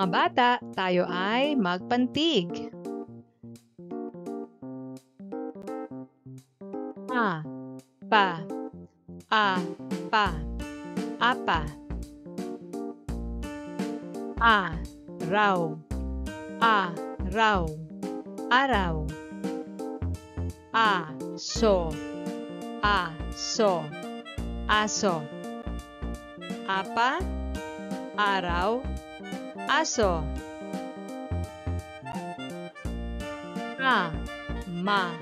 Mga bata, tayo ay magpantig. A, pa, a, pa, apa. A, raw, araw. A, so, aso. Apa, araw, aso. A, ma,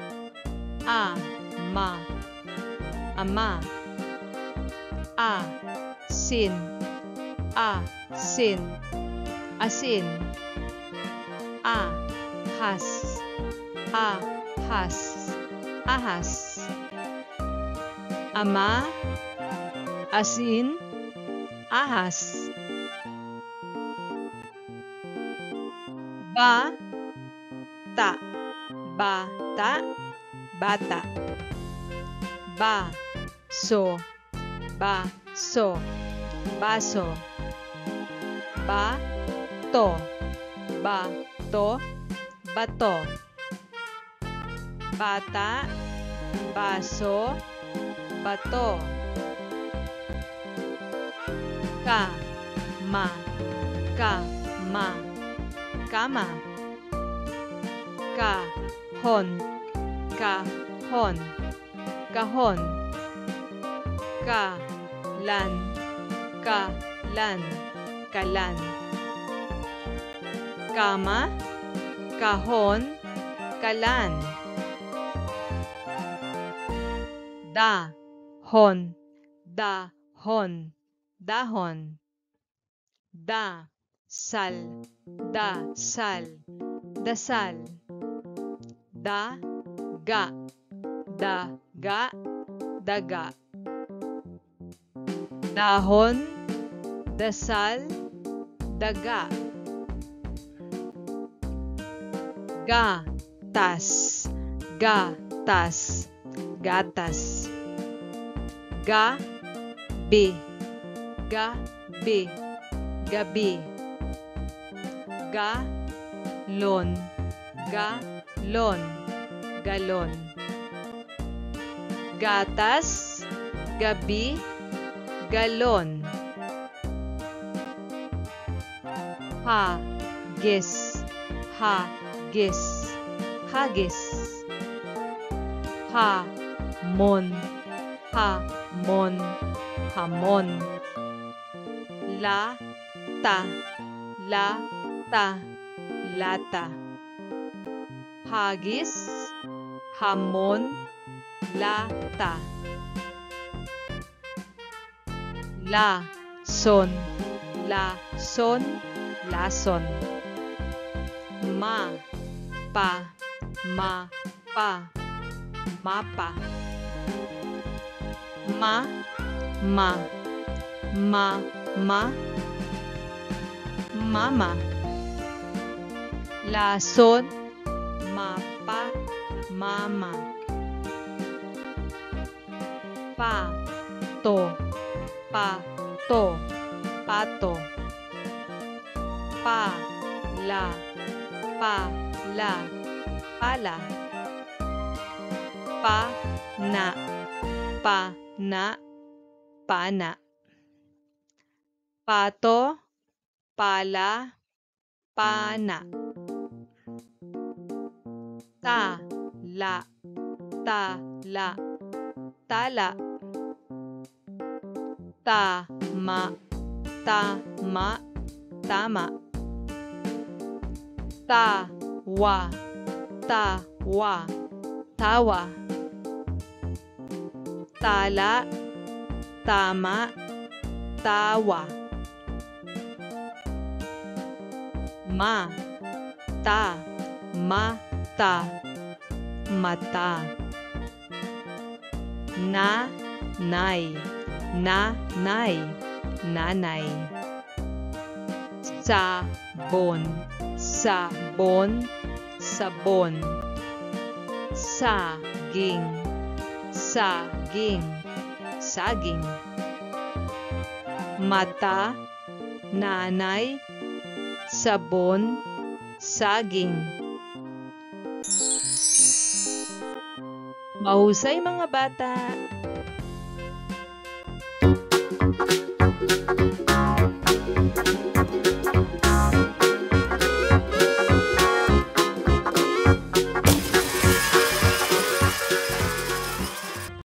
ama. A, sin, asin. A, has, ahas. Ama, asin, ahas. Bata, bata. Baso, baso. Bato, bato. Bata, baso, bato. Kama, kama. Kahon, kahon. Kalan, kalan. Kama, kahon, kalan. Dahon, dahon. Dasal, dasal. Daga, daga. Dahon, dasal, daga. Gatas, gatas. Gabi, gabi. Galon, galon. Gatas, gabi, galon. Hagis, hagis. Hamon, hamon. Lata, lata. Hagis, hamon, lata. Lason, lason. Mapa, mapa. Mama. Lason, mapa, mama. Pato, pato. Pala, pala. Pana. Pato, pala, pana. Tala, tala. Tama, tama. Tawa, tawa. Tala, tama, tawa. Mata, mata. Nanay, nanay. Sabon, sabon. Saging, saging. Mata, nanay, sabon, saging. Mahusay mga bata!